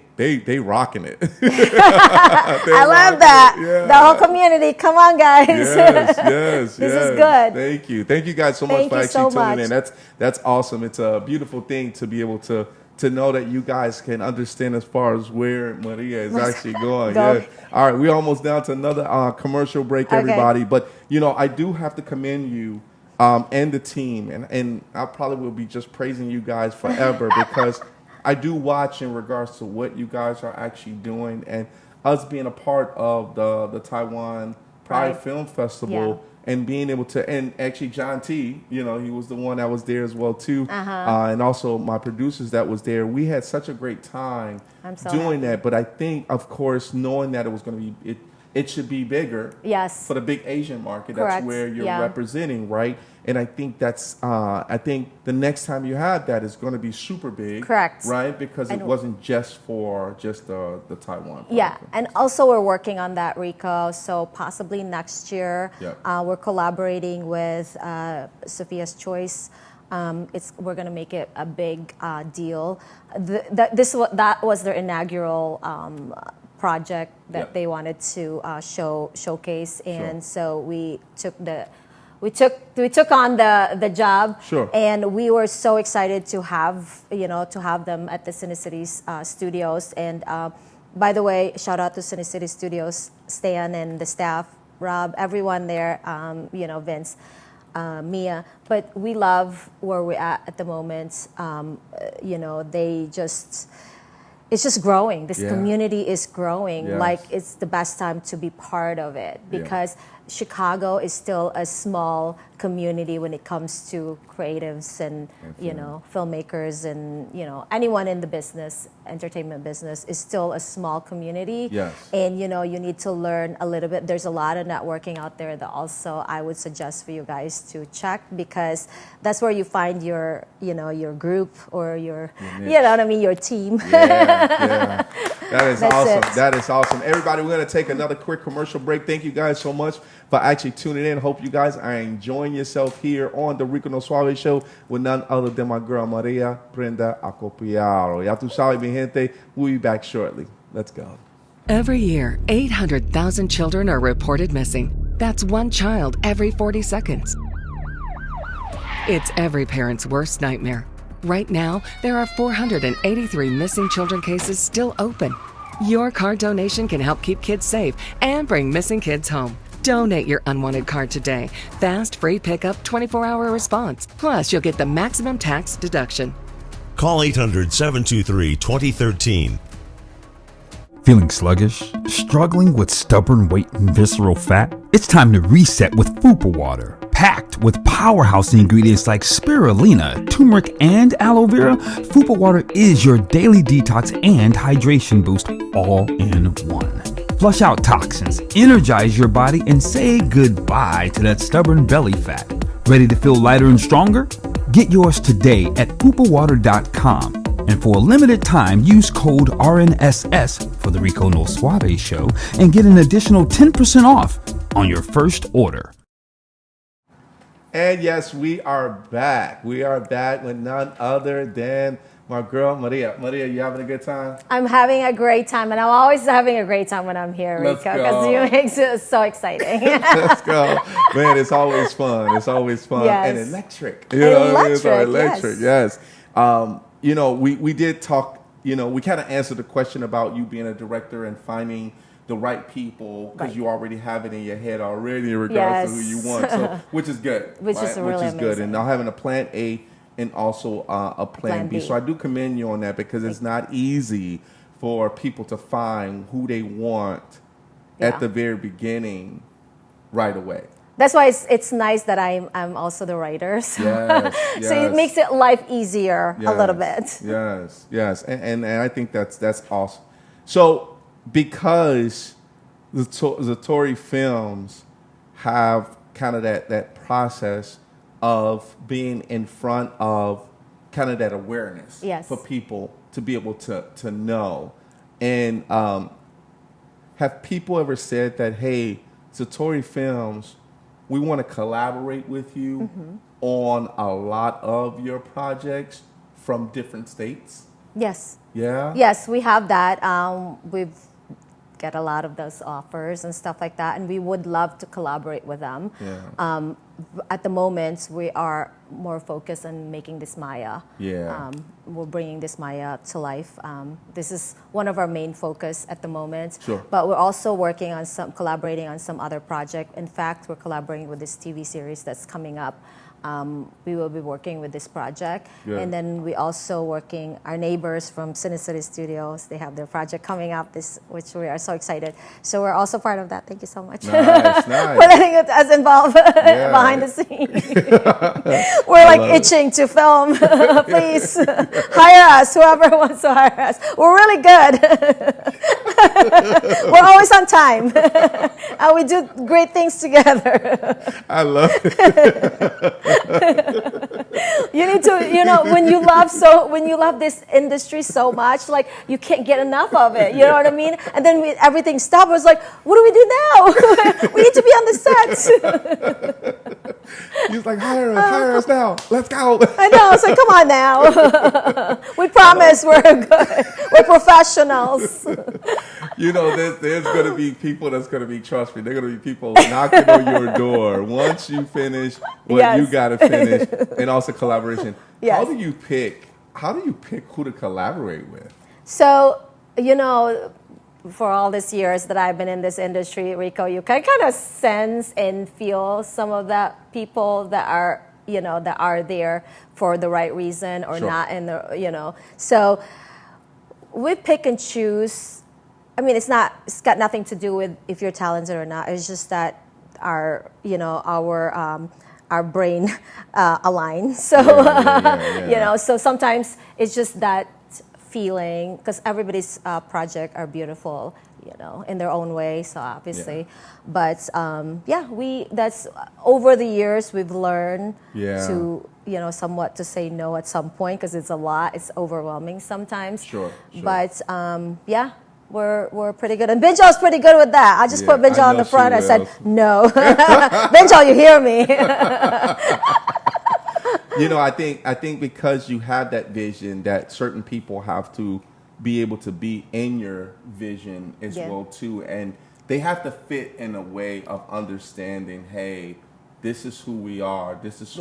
rocking it. I love that. Yeah. The whole community. Come on, guys. Yes. This is good. Thank you guys so much Thank for you actually so tuning much. in. That's awesome. It's a beautiful thing to be able to know that you guys can understand as far as where Maria is actually going. Go. Yeah. All right, we're almost down to another commercial break, Okay. everybody. But you know, I do have to commend you and the team, and I probably will be just praising you guys forever because I do watch in regards to what you guys are actually doing, and us being a part of the Taiwan Pride Right. Film Festival. And being able to, and actually John T, you know, he was the one that was there as well too, and also my producers that was there. We had such a great time I'm so doing happy. that. But I think, of course, knowing that it was going to be, it should be bigger. Yes. For the big Asian market, Correct. that's where you're Yeah. representing, right? And I think that's, I think the next time you have that is going to be super big. Correct. Right? Because it And- wasn't just for the Taiwan. Yeah, project. and also we're working on that, Rico. So possibly next year, we're collaborating with Sophia's Choice. We're going to make it a big deal. That was their inaugural project that they wanted to showcase, and so we took on the job. Sure. And we were so excited to have them at the Cinecities studios. And by the way, shout out to Cinecities Studios, Stan and the staff, Rob, everyone there, Vince, Mia. But we love where we're at the moment. It's just growing. This community is growing. Yes. Like, it's the best time to be part of it, because Chicago is still a small community when it comes to creatives and filmmakers and anyone in the business, entertainment business, is still a small community. Yes. And you need to learn a little bit. There's a lot of networking out there that also I would suggest for you guys to check, because that's where you find your group or your your team. Yeah. That is That's awesome. it. That is awesome. Everybody, we're going to take another quick commercial break. Thank you guys so much for actually tuning in. Hope you guys are enjoying yourself here on the Rico No Suave Show with none other than my girl, Maria Brenda Acopiado. Ya tu sabes, mi gente. We'll be back shortly. Let's go. Every year, 800,000 children are reported missing. That's one child every 40 seconds. It's every parent's worst nightmare. Right now, there are 483 missing children cases still open. Your card donation can help keep kids safe and bring missing kids home. Donate your unwanted card today. Fast, free pickup, 24-hour response. Plus, you'll get the maximum tax deduction. Call 800-723-2013. Feeling sluggish? Struggling with stubborn weight and visceral fat? It's time to reset with Fupa Water. Packed with powerhouse ingredients like spirulina, turmeric, and aloe vera, Fupa Water is your daily detox and hydration boost all in one. Flush out toxins, energize your body, and say goodbye to that stubborn belly fat. Ready to feel lighter and stronger? Get yours today at fupawater.com. And for a limited time, use code RNSS for the Rico No Suave Show and get an additional 10% off on your first order. And yes, we are back. We are back with none other than my girl, Maria. Maria, you having a good time? I'm having a great time, and I'm always having a great time when I'm here, Let's Rico, go. because you make it so exciting. Let's go. Man, it's always fun. It's always fun. Yes. And electric. You know what I mean? It's Electric, yes. You know, we did talk, you know, we kind of answered the question about you being a director and finding the right people because Right. you already have it in your head already in regards to who you want, so which is good. Which is really good. amazing. And now having a plan A and also a plan B. B. So I do commend you on that because it's not easy for people to find who they want Yeah. at the very beginning right away. That's why it's nice that I'm also the writer. So, Yes, so it yes. makes it life easier a little bit. Yes, and I think that's awesome. So because the Tory films have kind of that process of being in front of kind of that awareness Yes. for people to be able to know, and have people ever said that, hey, Satori Films, we want to collaborate with you on a lot of your projects from different states? Yes. Yeah? Yes, we have that. We've get a lot of those offers and stuff like that, and we would love to collaborate with them. Yeah. At the moment, we are more focused on making this Maya. Yeah. We're bringing this Maya to life. This is one of our main focus at the moment. Sure. But we're also working on collaborating on some other project. In fact, we're collaborating with this TV series that's coming up. We will be working with this project. Good. And then we also working, our neighbors from Cinecity Studios, they have their project coming up, which we are so excited. So we're also part of that. Thank you so much. Nice. For letting us involved behind the scenes. We're like itching to film. Please hire us, whoever wants to hire us. We're really good. We're always on time. And we do great things together. I love it. You need to, when you love this industry so much, like you can't get enough of it. You know what I mean? And then everything stopped. I was like, what do we do now? We need to be on the set. He's like, hire us now. Let's go. I know. I was like, come on now. We promise we're good. We're professionals. There's going to be people that's going to be, trust me, there are going to be people knocking on your door once you finish what Yes. you got to finish, and also collaboration. Yes. How do you pick who to collaborate with? So, for all these years that I've been in this industry, Rico, you can kind of sense and feel some of the people that are, that are there for the right reason or Sure. not in the, So we pick and choose. I mean, it's got nothing to do with if you're talented or not. It's just that our brain aligns. So, Yeah. so sometimes it's just that feeling, because everybody's project are beautiful, in their own way. So obviously, but that's over the years we've learned to somewhat to say no at some point, because it's a lot. It's overwhelming sometimes. Sure. But we're pretty good, and Binjal's pretty good with that. I just put I Binjal on know the front. she I said will. no, Binjal, you hear me? I think because you have that vision, that certain people have to be able to be in your vision as Yeah. well too, and they have to fit in a way of understanding, hey, this is who we are. This is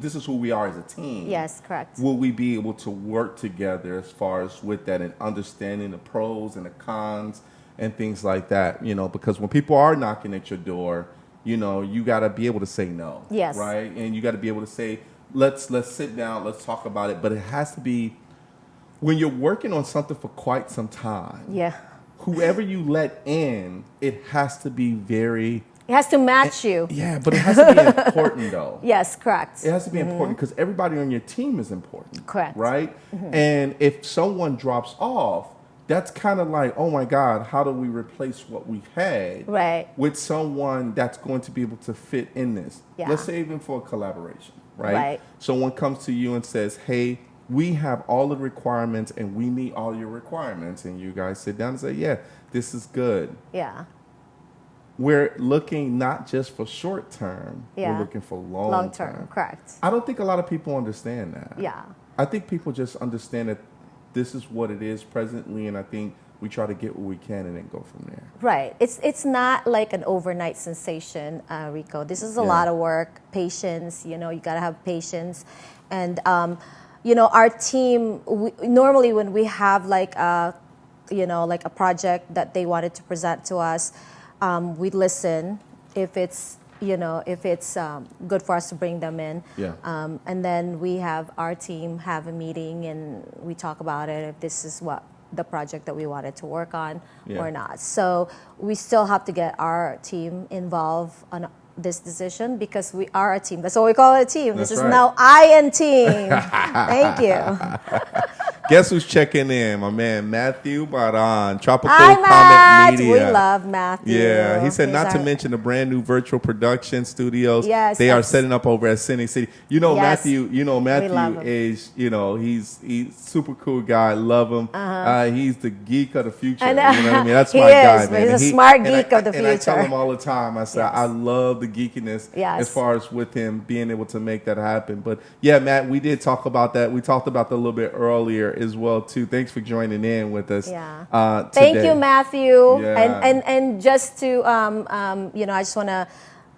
this is who we are as a team. Yes, correct. Will we be able to work together as far as with that and understanding the pros and the cons and things like that, you know, because when people are knocking at your door, you know, you got to be able to say no. Yes. Right? And you got to be able to say, let's sit down, let's talk about it. But it has to be, when you're working on something for quite some time, Yeah. whoever you let in, it has to be very... It has to match you. Yeah, but it has to be important, though. Yes, correct. It has to be important because everybody on your team is important. Correct. Right? And if someone drops off, that's kind of like, oh my God, how do we replace what we've had Right. with someone that's going to be able to fit in this? Yeah. Let's say even for a collaboration, right? Right. Someone comes to you and says, hey, we have all the requirements and we meet all your requirements. And you guys sit down and say, yeah, this is good. Yeah. We're looking not just for short term, Yeah. we're looking for long term. Correct. I don't think a lot of people understand that. Yeah. I think people just understand that this is what it is presently, and I think we try to get what we can and then go from there. Right. It's not like an overnight sensation, Rico. This is a lot of work, patience. You know, you got to have patience. And, you know, our team, normally when we have like a, you know, like a project that they wanted to present to us, we listen if it's, you know, if it's good for us to bring them in. Yeah. And then we have our team have a meeting and we talk about it, if this is what the project that we wanted to work on or not. So we still have to get our team involved on this decision because we are a team. That's what we call it, a team. That's this is right. now I and team. Thank you. Guess who's checking in? My man Matthew Baran, Tropical Hi, Matt. Comic Media. We love Matthew. Yeah, he said He's not to our- mention the brand new virtual production studios. Yes, they are that's- setting up over at Cine City. You know, Yes. Matthew. You know, love Matthew him. is. You know, he's super cool guy. Love him. He's the geek of the future. I know. You know what I mean? That's He my is, guy, but man. he's And a smart and geek of the And I tell future. him all the time. I say Yes. I love the geekiness Yes. as far as with him being able to make that happen. But yeah, Matt, we did talk about that. We talked about that a little bit earlier as well too. Thanks for joining in with us. Yeah. Thank today. you, Matthew. Yeah. And just to you know, I just want to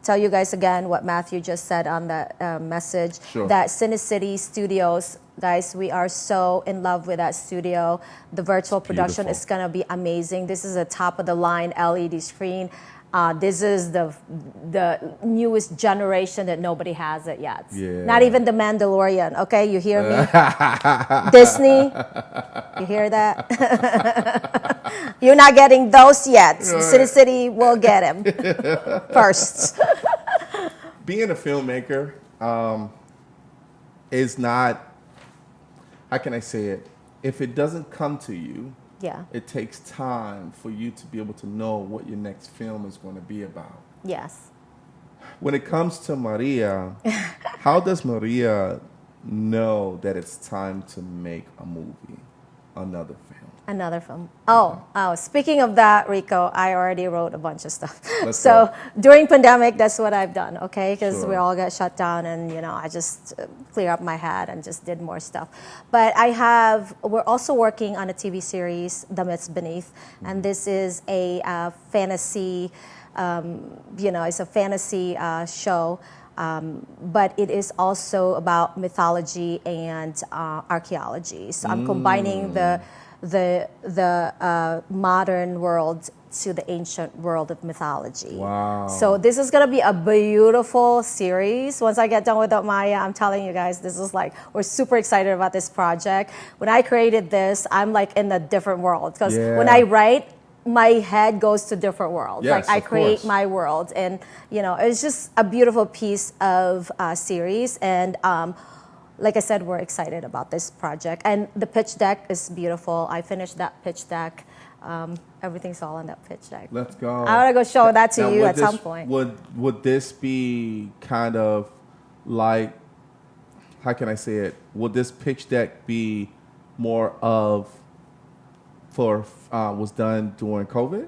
tell you guys again what Matthew just said on that message. Sure. That Cine City Studios, guys, we are so in love with that studio. The virtual production beautiful. is gonna be amazing. This is a top of the line LED screen. This is the newest generation that nobody has it yet. Yeah. Not even the Mandalorian. Okay, you hear me? Disney, you hear that? You're not getting those yet. City City will get him first. Being a filmmaker is not, how can I say it? If it doesn't come to you, Yeah. it takes time for you to be able to know what your next film is going to be about. Yes. When it comes to Maria, how does Maria know that it's time to make a movie, another film? Another film. Oh, speaking of that, Rico, I already wrote a bunch of stuff. Let's So go. during pandemic, that's what I've done, okay? Because Sure. we all got shut down and, you know, I just clear up my head and just did more stuff. But we're also working on a TV series, The Myths Beneath. And this is a fantasy, you know, it's a fantasy show. But it is also about mythology and archaeology. So I'm combining the modern world to the ancient world of mythology. Wow. So this is gonna be a beautiful series. Once I get done with Maya, I'm telling you guys, this is like, we're super excited about this project. When I created this, I'm like in a different world. Because when I write, my head goes to different worlds. Yes, like I of create course. my world. And, you know, it's just a beautiful piece of series. And like I said, we're excited about this project. And the pitch deck is beautiful. I finished that pitch deck. Everything's all on that pitch deck. Let's go. I want to go show that to Now, you would at this- some point. Would this be kind of like, how can I say it? Would this pitch deck be more of was done during COVID?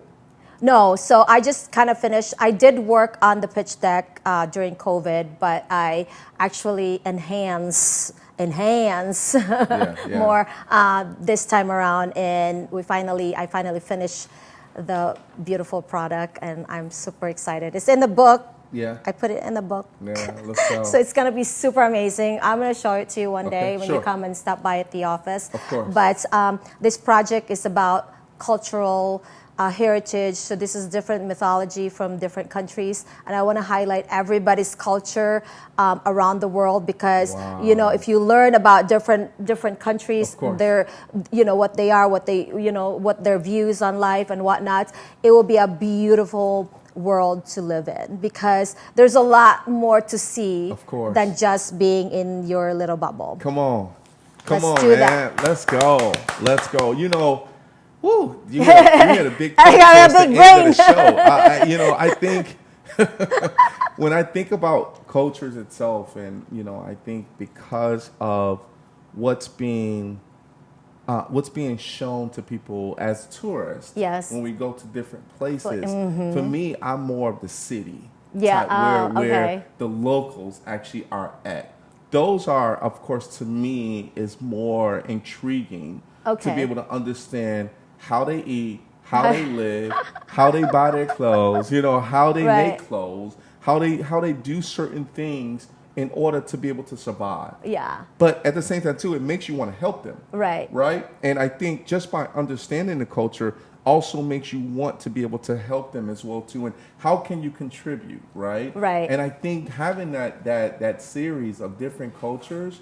No, so I just kind of finished. I did work on the pitch deck during COVID, but I actually enhance Yeah. more this time around, and I finally finished the beautiful product, and I'm super excited. It's in the book. Yeah. I put it in the book. Yeah, let's go. So it's going to be super amazing. I'm going to show it to you one day when sure. you come and stop by at the office. Of course. But this project is about cultural heritage. So this is different mythology from different countries. And I want to highlight everybody's culture around the world because, you know, if you learn about different countries, their, you know, what they are, what they, you know, what their views on life and whatnot, it will be a beautiful world to live in because there's a lot more to see than just being in your little bubble. Come on, Let's man. that. Let's go. You know, woo, you had a big I got a big brain. The show. You know, I think when I think about cultures itself, and you know, I think because of what's being shown to people as tourists. Yes. When we go to different places. For me, I'm more of the city. Yeah. Type, where the locals actually are at. Those are, of course, to me, is more intriguing to be able to understand how they eat, how they live, how they buy their clothes, you know, how they make clothes, how they do certain things in order to be able to survive. Yeah. But at the same time, too, it makes you want to help them. Right. Right? And I think just by understanding the culture also makes you want to be able to help them as well, too. And how can you contribute, right? Right. And I think having that series of different cultures,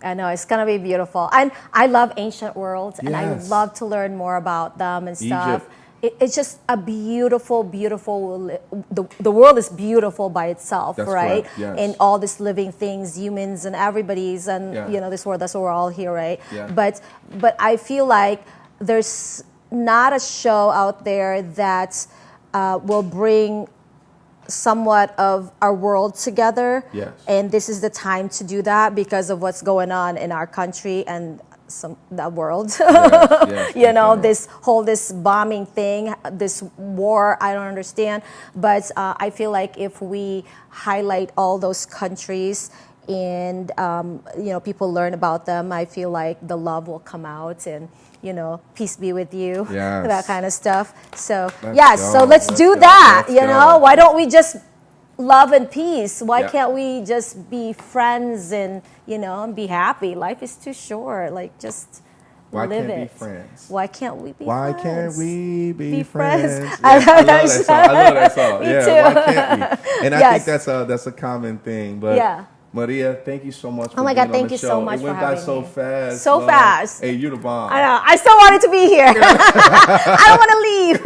I know, it's going to be beautiful. And I love ancient worlds, and I Yes. love to learn more about them and stuff. Egypt. It's just a beautiful, the world is beautiful by itself, That's right? correct, yes. And all these living things, humans and everybody's, and you know, this world, that's why we're all here, right? Yeah. But I feel like there's not a show out there that will bring somewhat of our world together. Yes. And this is the time to do that because of what's going on in our country and the world. Yes, you know, this bombing thing, this war, I don't understand. But I feel like if we highlight all those countries and, you know, people learn about them, I feel like the love will come out and, you know, peace be with you, that kind of stuff. So, let's do that, you know? Why don't we just love and peace? Why can't we just be friends and, you know, and be happy? Life is too short. Like, just live it. Why can't we be friends? Why can't we be Why friends? can't we be friends? friends? I love that song. I love that song. Me yeah, too. why can't we? And I think that's a common thing. But Maria, thank you so much for being on the show. Thank you so much for having me. It went by so fast. So fast. Hey, you the bomb. I know. I still wanted to be here. I don't want to leave.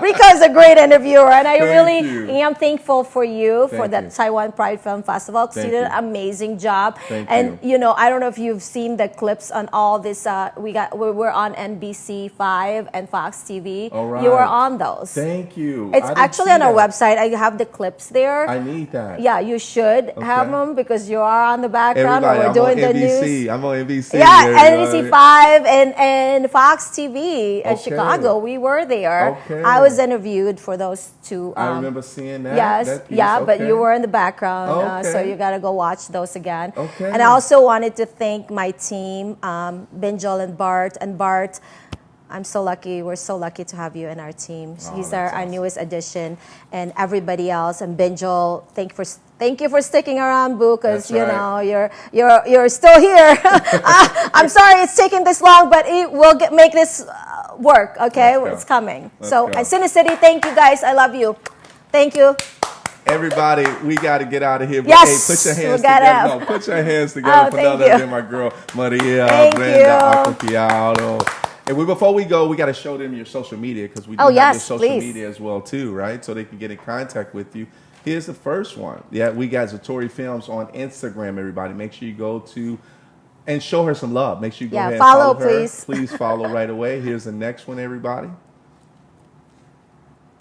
Rico's a great interviewer, and I really am thankful for you for the Taiwan Pride Film Festival because you did an amazing job. Thank you. You know, I don't know if you've seen the clips on all this. We're on NBC 5 and Fox TV. All right. You were on those. Thank you. It's actually on our website. I have the clips there. I need that. Yeah, you should have them because you are on the background. Everybody, we're doing I'm on the NBC. news. I'm on NBC. Yeah, NBC 5 and Fox TV in Chicago. We were there. Okay. I was interviewed for those two. I remember seeing that. Yes, that piece. but you were in the background, so Okay. you got to go watch those again. Okay. And I also wanted to thank my team, Benjol and Bart. And Bart, I'm so lucky. We're so lucky to have you in our team. He's our newest addition, and everybody else. And Benjol, thank you for sticking around, Boo, because you know you're still here. I'm sorry it's taking this long, but we'll make this work. Okay, it's coming. And Cine City, thank you guys. I love you. Thank you. Everybody, we got to get out of here. But Yes, hey, put your hands we gotta together. No, put your hands together for none other than my girl, Maria Brenda Acopiado. And before we go, we got to show them your social media because we do have your social media as well too, right? So they can get in contact with you. Here's the first one. Yeah, we got Zatori Films on Instagram, everybody. Make sure you go to and show her some love. Make sure you go ahead and follow her. Please. Please follow right away. Here's the next one, everybody.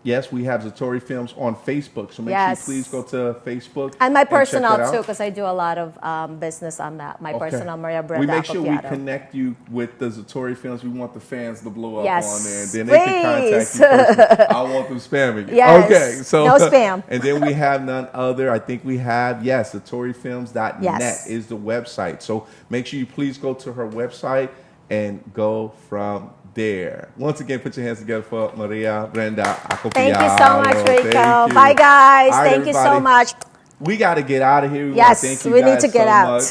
Yes, we have Zatori Films on Facebook, so make sure you please go to Facebook. And my personal too, because I do a lot of business on that. My personal, Maria Brenda. We make sure we connect you with the Zatori Films. We want the fans to blow up on there, and then they can contact you personally. I want them spamming you. Yes. Okay, so no spam. And then we have none other. I think we have ZatoriFilms.net is the website. So make sure you please go to her website and go from there. Once again, put your hands together for Maria Brenda Acopiado. Thank you so much, Rico. Thank you. Bye, guys. All right, Thank you so everybody. much. We got to get out of here. Yes, we need to get out.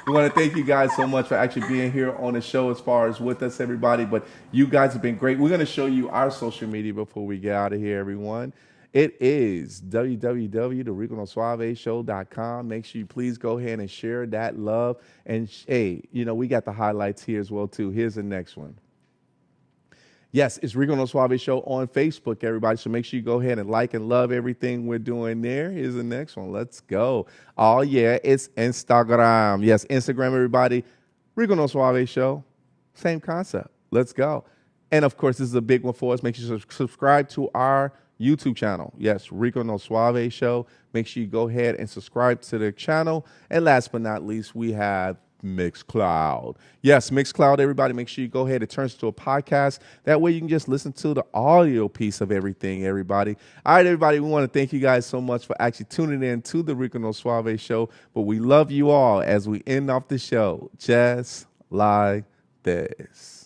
We want to thank you guys so much for actually being here on the show as far as with us, everybody. But you guys have been great. We're going to show you our social media before we get out of here, everyone. It is www.thericonosuaveshow.com. Make sure you please go ahead and share that love. And hey, we got the highlights here as well, too. Here's the next one. Yes, it's Rico No Suave Show on Facebook, everybody. So make sure you go ahead and like and love everything we're doing there. Here's the next one. Let's go. Oh, yeah, it's Instagram. Yes, Instagram, everybody. Rico No Suave Show. Same concept. Let's go. And, of course, this is a big one for us. Make sure you subscribe to our YouTube channel. Yes, Rico No Suave Show. Make sure you go ahead and subscribe to the channel. And last but not least, we have Mixcloud. Yes, Mixcloud, everybody. Make sure you go ahead. It turns to a podcast. That way you can just listen to the audio piece of everything, everybody. All right, everybody. We want to thank you guys so much for actually tuning in to the Rico No Suave Show. But we love you all as we end off the show just like this.